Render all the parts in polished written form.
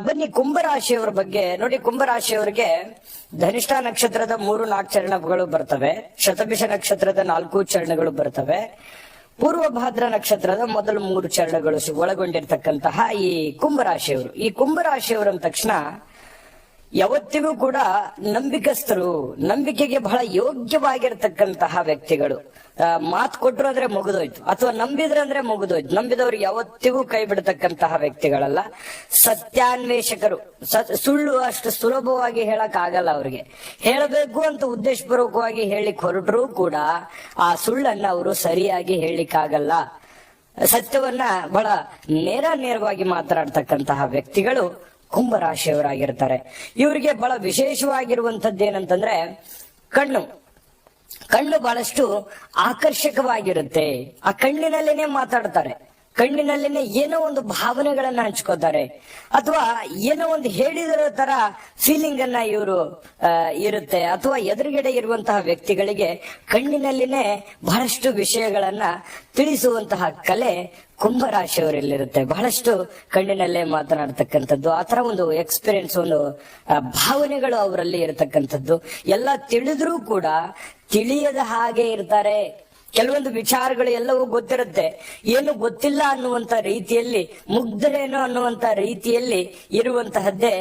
ಬನ್ನಿ ಕುಂಭರಾಶಿಯವರ ಬಗ್ಗೆ ನೋಡಿ. ಕುಂಭರಾಶಿಯವರಿಗೆ ಧನಿಷ್ಠ ನಕ್ಷತ್ರದ 3-4 ಚರಣಗಳು ಬರ್ತವೆ. ಶತಭಿಷ ನಕ್ಷತ್ರದ 4 ಚರಣಗಳು ಬರ್ತವೆ. ಪೂರ್ವಭಾದ್ರ ನಕ್ಷತ್ರದ ಮೊದಲು 3 ಚರಣಗಳು ಒಳಗೊಂಡಿರ್ತಕ್ಕಂತಹ ಈ ಕುಂಭರಾಶಿಯವರು ಅಂದ ತಕ್ಷಣ ಯಾವತ್ತಿಗೂ ಕೂಡ ನಂಬಿಕಸ್ಥರು, ನಂಬಿಕೆಗೆ ಬಹಳ ಯೋಗ್ಯವಾಗಿರ್ತಕ್ಕಂತಹ ವ್ಯಕ್ತಿಗಳು. ಮಾತು ಕೊಟ್ರು ಅಂದ್ರೆ ಮುಗಿದೋಯ್ತು, ಅಥವಾ ನಂಬಿದ್ರೆ ಅಂದ್ರೆ ಮುಗಿದೋಯ್ತು. ನಂಬಿದವರು ಯಾವತ್ತಿಗೂ ಕೈ ಬಿಡತಕ್ಕಂತಹ ವ್ಯಕ್ತಿಗಳಲ್ಲ. ಸತ್ಯಾನ್ವೇಷಕರು. ಸುಳ್ಳು ಅಷ್ಟು ಸುಲಭವಾಗಿ ಹೇಳಕ್ ಆಗಲ್ಲ ಅವ್ರಿಗೆ. ಹೇಳಬೇಕು ಅಂತ ಉದ್ದೇಶಪೂರ್ವಕವಾಗಿ ಹೇಳಿಕ್ ಹೊರಟ್ರೂ ಕೂಡ ಆ ಸುಳ್ಳನ್ನ ಅವರು ಸರಿಯಾಗಿ ಹೇಳಿಕ್ಕಾಗಲ್ಲ. ಸತ್ಯವನ್ನ ಬಹಳ ನೇರವಾಗಿ ಮಾತನಾಡ್ತಕ್ಕಂತಹ ವ್ಯಕ್ತಿಗಳು ಕುಂಭರಾಶಿಯವರಾಗಿರ್ತಾರೆ. ಇವರಿಗೆ ಬಹಳ ವಿಶೇಷವಾಗಿರುವಂತದ್ದು ಏನಂತಂದ್ರೆ ಕಣ್ಣು ಬಹಳಷ್ಟು ಆಕರ್ಷಕವಾಗಿರುತ್ತೆ. ಆ ಕಣ್ಣಿನಲ್ಲೇನೆ ಮಾತಾಡ್ತಾರೆ, ಕಣ್ಣಿನಲ್ಲೇನೆ ಏನೋ ಒಂದು ಭಾವನೆಗಳನ್ನ ಹಂಚ್ಕೋತಾರೆ, ಅಥವಾ ಏನೋ ಒಂದು ಹೇಳಿದಿರೋ ತರ ಫೀಲಿಂಗ್ ಅನ್ನ ಇವರು ಇರುತ್ತೆ. ಅಥವಾ ಎದುರುಗಡೆ ಇರುವಂತಹ ವ್ಯಕ್ತಿಗಳಿಗೆ ಕಣ್ಣಿನಲ್ಲಿನೇ ಬಹಳಷ್ಟು ವಿಷಯಗಳನ್ನ ತಿಳಿಸುವಂತಹ ಕಲೆ ಕುಂಭರಾಶಿಯವರಲ್ಲಿರುತ್ತೆ. ಬಹಳಷ್ಟು ಕಣ್ಣಿನಲ್ಲೇ ಮಾತನಾಡ್ತಕ್ಕಂಥದ್ದು, ಆತರ ಒಂದು ಎಕ್ಸ್ಪೀರಿಯನ್ಸ್, ಒಂದು ಭಾವನೆಗಳು ಅವರಲ್ಲಿ ಇರತಕ್ಕಂಥದ್ದು. ಎಲ್ಲ ತಿಳಿದ್ರೂ ಕೂಡ ತಿಳಿಯದ ಹಾಗೆ ಇರ್ತಾರೆ. ಕೆಲವೊಂದು ವಿಚಾರಗಳು ಎಲ್ಲವೂ ಗೊತ್ತಿರುತ್ತೆ, ಏನು ಗೊತ್ತಿಲ್ಲ ಅನ್ನುವಂತ ರೀತಿಯಲ್ಲಿ, ಮುಗ್ಧರೇನೋ ಅನ್ನುವಂತ ರೀತಿಯಲ್ಲಿ ಇರುವಂತಹದ್ದೇ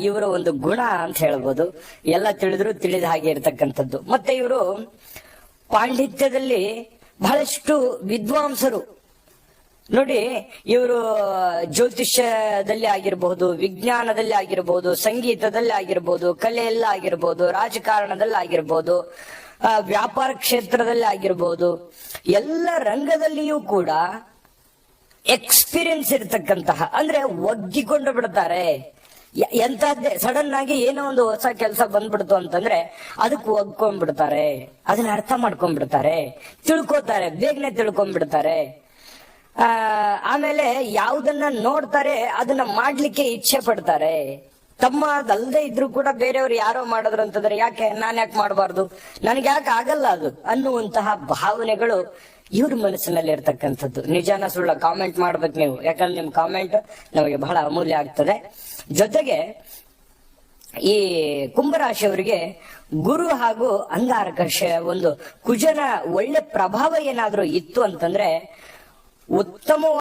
ಇವರ ಒಂದು ಗುಣ ಅಂತ ಹೇಳ್ಬೋದು. ಎಲ್ಲ ತಿಳಿದ್ರು ತಿಳಿದ ಹಾಗೆ ಇರತಕ್ಕಂಥದ್ದು. ಮತ್ತೆ ಇವರು ಪಾಂಡಿತ್ಯದಲ್ಲಿ ಬಹಳಷ್ಟು ವಿದ್ವಾಂಸರು. ನೋಡಿ, ಇವರು ಜ್ಯೋತಿಷ್ಯದಲ್ಲಿ ಆಗಿರಬಹುದು, ವಿಜ್ಞಾನದಲ್ಲಿ ಆಗಿರಬಹುದು, ಸಂಗೀತದಲ್ಲಿ ಆಗಿರಬಹುದು, ಕಲೆಯಲ್ಲಿ ಆಗಿರಬಹುದು, ರಾಜಕಾರಣದಲ್ಲಿ ಆಗಿರಬಹುದು, ವ್ಯಾಪಾರ ಕ್ಷೇತ್ರದಲ್ಲಿ ಆಗಿರಬಹುದು, ಎಲ್ಲ ರಂಗದಲ್ಲಿಯೂ ಕೂಡ ಎಕ್ಸ್ಪೀರಿಯನ್ಸ್ ಇರತಕ್ಕಂತಹ, ಅಂದ್ರೆ ಒಗ್ಗಿಕೊಂಡು ಬಿಡ್ತಾರೆ. ಎಂತದ್ದೇ ಸಡನ್ ಆಗಿ ಏನೋ ಒಂದು ಹೊಸ ಕೆಲಸ ಬಂದ್ಬಿಡ್ತು ಅಂತಂದ್ರೆ ಅದಕ್ಕೆ ಒಗ್ಕೊಂಡ್ಬಿಡ್ತಾರೆ, ಅದನ್ನ ಅರ್ಥ ಮಾಡ್ಕೊಂಡ್ಬಿಡ್ತಾರೆ, ತಿಳ್ಕೊತಾರೆ, ಬೇಗನೆ ತಿಳ್ಕೊಂಡ್ಬಿಡ್ತಾರೆ. ಆಮೇಲೆ ಯಾವುದನ್ನ ನೋಡ್ತಾರೆ ಅದನ್ನ ಮಾಡ್ಲಿಕ್ಕೆ ಇಚ್ಛೆ ಪಡ್ತಾರೆ. ತಮ್ಮದಲ್ಲದೆ ಇದ್ರು ಕೂಡ ಬೇರೆಯವ್ರು ಯಾರೋ ಮಾಡಿದ್ರು ಅಂತಂದ್ರೆ ಯಾಕೆ ನಾನ್ ಯಾಕೆ ಮಾಡಬಾರ್ದು, ನನ್ಗೆ ಯಾಕೆ ಆಗಲ್ಲ ಅದು ಅನ್ನುವಂತಹ ಭಾವನೆಗಳು ಇವ್ರ ಮನಸ್ಸಿನಲ್ಲಿ ಇರ್ತಕ್ಕಂಥದ್ದು. ನಿಜಾನ ಸುಳ್ಳ ಕಾಮೆಂಟ್ ಮಾಡ್ಬೇಕು ನೀವು, ಯಾಕಂದ್ರೆ ನಿಮ್ ಕಾಮೆಂಟ್ ನಮಗೆ ಬಹಳ ಅಮೂಲ್ಯ ಆಗ್ತದೆ. ಜೊತೆಗೆ ಈ ಕುಂಭರಾಶಿಯವರಿಗೆ ಗುರು ಹಾಗೂ ಅಂಗಾರಕ ಒಂದು ಕುಜನ ಒಳ್ಳೆ ಪ್ರಭಾವ ಏನಾದ್ರೂ ಇತ್ತು ಅಂತಂದ್ರೆ ಉತ್ತಮ